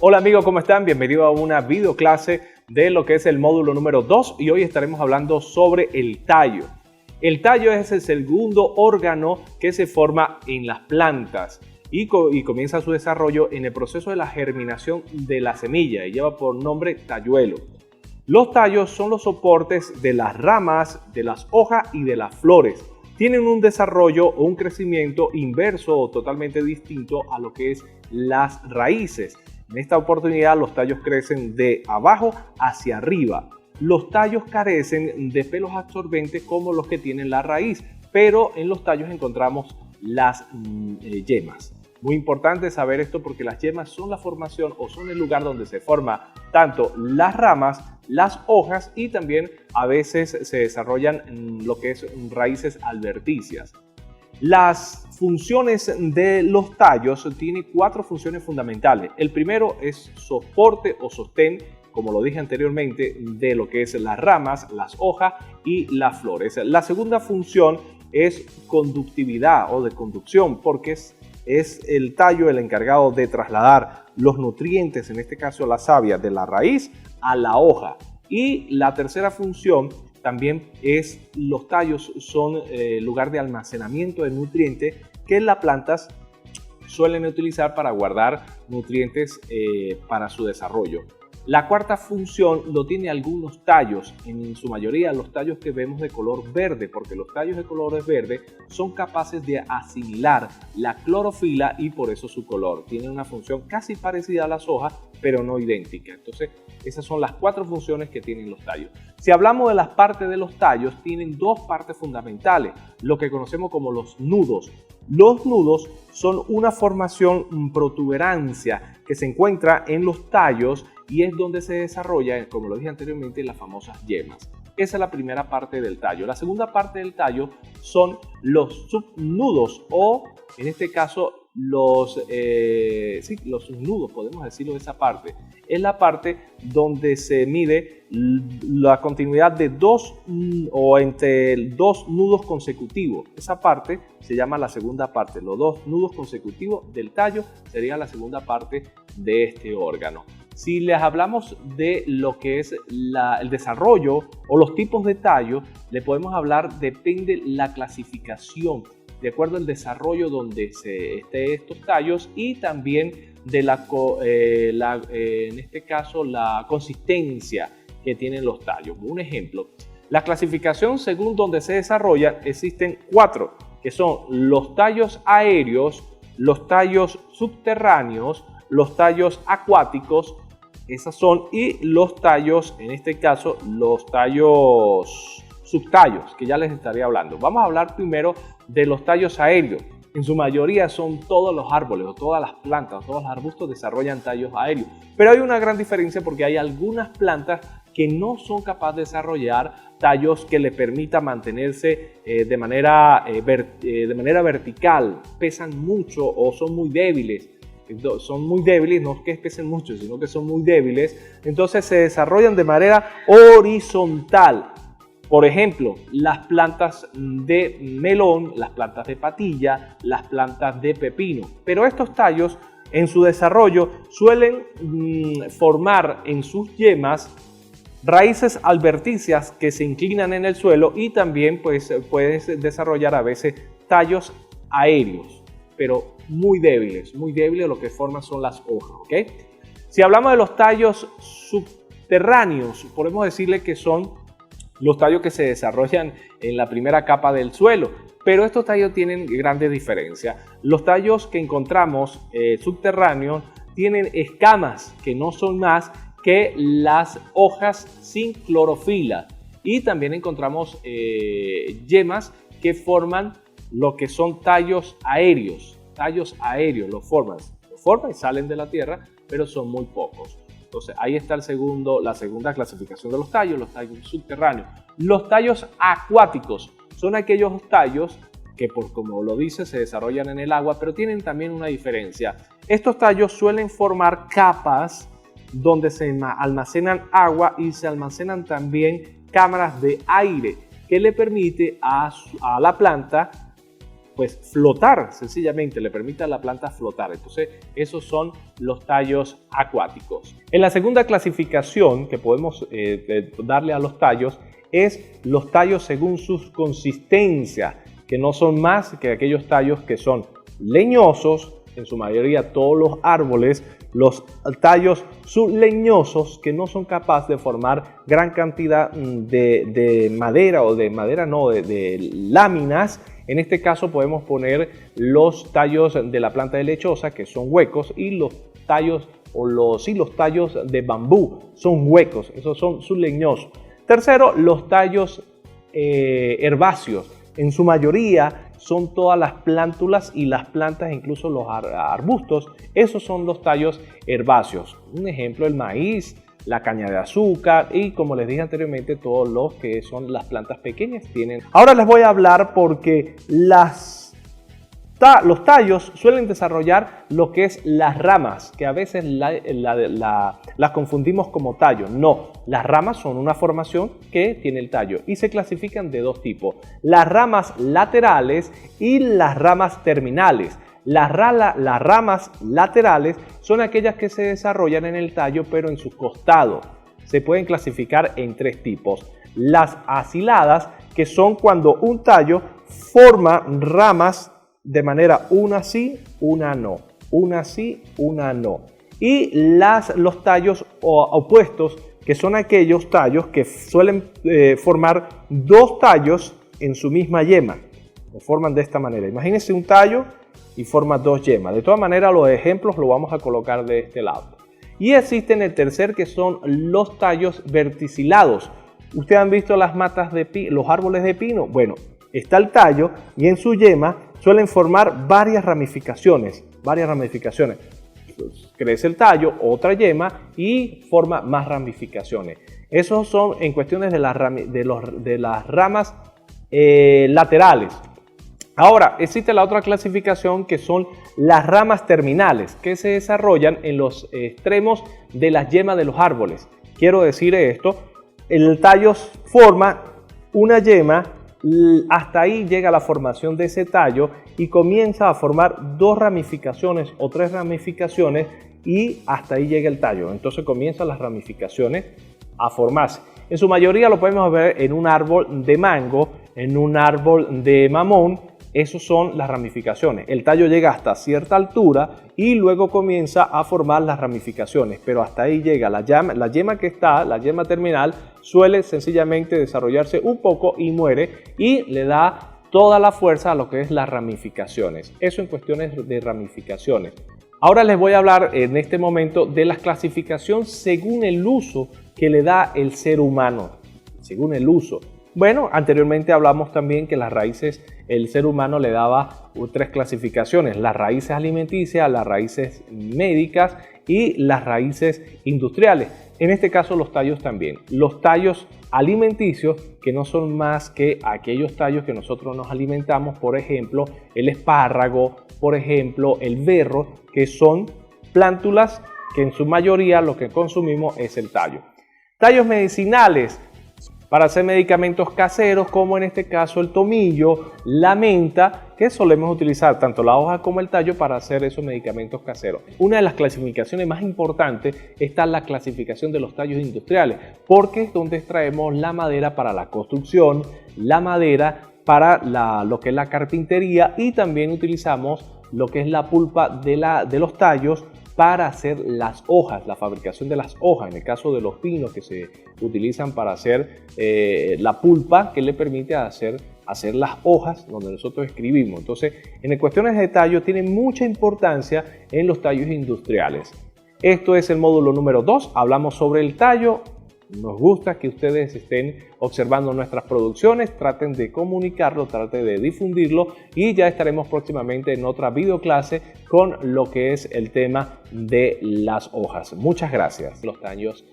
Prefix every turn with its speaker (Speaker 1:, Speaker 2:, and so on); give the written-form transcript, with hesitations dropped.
Speaker 1: Hola amigos, ¿cómo están? Bienvenido a una videoclase de lo que es el módulo número 2 y hoy estaremos hablando sobre el tallo. El tallo es el segundo órgano que se forma en las plantas y comienza su desarrollo en el proceso de la germinación de la semilla y lleva por nombre talluelo. Los tallos son los soportes de las ramas, de las hojas y de las flores. Tienen un desarrollo o un crecimiento inverso o totalmente distinto a lo que es las raíces. En esta oportunidad los tallos crecen de abajo hacia arriba. Los tallos carecen de pelos absorbentes como los que tienen la raíz, pero en los tallos encontramos las yemas. Muy importante saber esto porque las yemas son la formación o son el lugar donde se forma tanto las ramas, las hojas y también a veces se desarrollan lo que es raíces adventicias. Las funciones de los tallos tienen 4 funciones fundamentales. El primero es soporte o sostén, como lo dije anteriormente, de lo que es las ramas, las hojas y las flores. La segunda función es conductividad o de conducción, porque es el tallo el encargado de trasladar los nutrientes, en este caso la savia, de la raíz a la hoja. Y la tercera función también es los tallos son lugar de almacenamiento de nutrientes que las plantas suelen utilizar para guardar nutrientes para su desarrollo. La cuarta función lo tiene algunos tallos, en su mayoría los tallos que vemos de color verde, porque los tallos de color verde son capaces de asimilar la clorofila y por eso su color. Tienen una función casi parecida a las hojas, pero no idéntica. Entonces, esas son las 4 funciones que tienen los tallos. Si hablamos de las partes de los tallos, tienen 2 partes fundamentales, lo que conocemos como los nudos. Los nudos son una formación protuberancia que se encuentra en los tallos y es donde se desarrolla, como lo dije anteriormente, las famosas yemas. Esa es la primera parte del tallo. La segunda parte del tallo son los subnudos o, en este caso, los subnudos, podemos decirlo de esa parte. Es la parte donde se mide la continuidad de entre 2 nudos consecutivos. Esa parte se llama la segunda parte. Los 2 nudos consecutivos del tallo sería la segunda parte de este órgano. Si les hablamos de lo que es el desarrollo o los tipos de tallo, le podemos hablar, depende la clasificación, de acuerdo al desarrollo donde se esté estos tallos y también de en este caso la consistencia que tienen los tallos. Un ejemplo, la clasificación según donde se desarrolla existen 4, que son los tallos aéreos, los tallos subterráneos, los tallos acuáticos, esas son, y los tallos, en este caso, los tallos subtallos, que ya les estaré hablando. Vamos a hablar primero de los tallos aéreos. En su mayoría son todos los árboles o todas las plantas o todos los arbustos desarrollan tallos aéreos. Pero hay una gran diferencia porque hay algunas plantas que no son capaces de desarrollar tallos que le permitan mantenerse de manera vertical, pesan mucho o son muy débiles. Son muy débiles, no es que pesen mucho, sino que son muy débiles, entonces se desarrollan de manera horizontal. Por ejemplo, las plantas de melón, las plantas de patilla, las plantas de pepino. Pero estos tallos en su desarrollo suelen formar en sus yemas raíces adventicias que se inclinan en el suelo y también pues, puedes desarrollar a veces tallos aéreos, pero muy débiles, lo que forman son las hojas, ¿ok? Si hablamos de los tallos subterráneos, podemos decirle que son los tallos que se desarrollan en la primera capa del suelo, pero estos tallos tienen grandes diferencias. Los tallos que encontramos subterráneos tienen escamas que no son más que las hojas sin clorofila y también encontramos yemas que forman lo que son tallos aéreos. Tallos aéreos los forman y salen de la tierra, pero son muy pocos. Entonces ahí está la segunda clasificación de los tallos subterráneos. Los tallos acuáticos son aquellos tallos que, como lo dice, se desarrollan en el agua, pero tienen también una diferencia. Estos tallos suelen formar capas donde se almacenan agua y se almacenan también cámaras de aire que le permite a la planta pues flotar, sencillamente le permite a la planta flotar. Entonces esos son los tallos acuáticos. En la segunda clasificación que podemos darle a los tallos es los tallos según sus consistencias, que no son más que aquellos tallos que son leñosos, en su mayoría todos los árboles, los tallos subleñosos que no son capaces de formar gran cantidad de madera o de láminas. En este caso podemos poner los tallos de la planta de lechosa, que son huecos, y los tallos los tallos de bambú son huecos, esos son subleñosos. Tercero, los tallos herbáceos. En su mayoría son todas las plántulas y las plantas, incluso los arbustos. Esos son los tallos herbáceos. Un ejemplo, el maíz, la caña de azúcar y, como les dije anteriormente, todos los que son las plantas pequeñas tienen. Ahora les voy a hablar porque los tallos suelen desarrollar lo que es las ramas, que a veces las confundimos como tallo. No, las ramas son una formación que tiene el tallo y se clasifican de dos tipos: las ramas laterales y las ramas terminales. Las ramas laterales son aquellas que se desarrollan en el tallo pero en sus costados. Se pueden clasificar en tres tipos: las aciladas, que son cuando un tallo forma ramas de manera una sí, una no, una sí, una no. Y los tallos opuestos, que son aquellos tallos que suelen formar dos tallos en su misma yema. Lo forman de esta manera. Imagínense un tallo y forma dos yemas. De todas maneras, los ejemplos los vamos a colocar de este lado. Y existen el tercer, que son los tallos verticilados. ¿Ustedes han visto las matas de los árboles de pino? Bueno, está el tallo y en su yema suelen formar varias ramificaciones. Crece el tallo, otra yema y forma más ramificaciones. Esos son en cuestiones de las ramas laterales. Ahora, existe la otra clasificación, que son las ramas terminales, que se desarrollan en los extremos de las yemas de los árboles. Quiero decir esto: el tallo forma una yema, hasta ahí llega la formación de ese tallo y comienza a formar dos ramificaciones o tres ramificaciones y hasta ahí llega el tallo. Entonces comienzan las ramificaciones a formarse. En su mayoría lo podemos ver en un árbol de mango, en un árbol de mamón. Esas son las ramificaciones. El tallo llega hasta cierta altura y luego comienza a formar las ramificaciones, pero hasta ahí llega la yema terminal suele sencillamente desarrollarse un poco y muere, y le da toda la fuerza a lo que es las ramificaciones. Eso en cuestiones de ramificaciones. Ahora les voy a hablar en este momento de la clasificación según el uso que le da el ser humano. Según el uso. Bueno, anteriormente hablamos también que las raíces, el ser humano le daba tres clasificaciones: las raíces alimenticias, las raíces médicas y las raíces industriales. En este caso los tallos también. Los tallos alimenticios, que no son más que aquellos tallos que nosotros nos alimentamos, por ejemplo, el espárrago, por ejemplo, el berro, que son plántulas que en su mayoría lo que consumimos es el tallo. Tallos medicinales, para hacer medicamentos caseros, como en este caso el tomillo, la menta, que solemos utilizar tanto la hoja como el tallo para hacer esos medicamentos caseros. Una de las clasificaciones más importantes está la clasificación de los tallos industriales, porque es donde extraemos la madera para la construcción, la madera para lo que es la carpintería, y también utilizamos lo que es la pulpa de los tallos para hacer las hojas, la fabricación de las hojas. En el caso de los pinos, que se utilizan para hacer la pulpa que le permite hacer las hojas donde nosotros escribimos. Entonces, en cuestiones de tallo tiene mucha importancia en los tallos industriales. Esto es el módulo número 2. Hablamos sobre el tallo. Nos gusta que ustedes estén observando nuestras producciones, traten de comunicarlo, traten de difundirlo, y ya estaremos próximamente en otra videoclase con lo que es el tema de las hojas. Muchas gracias. Los tallos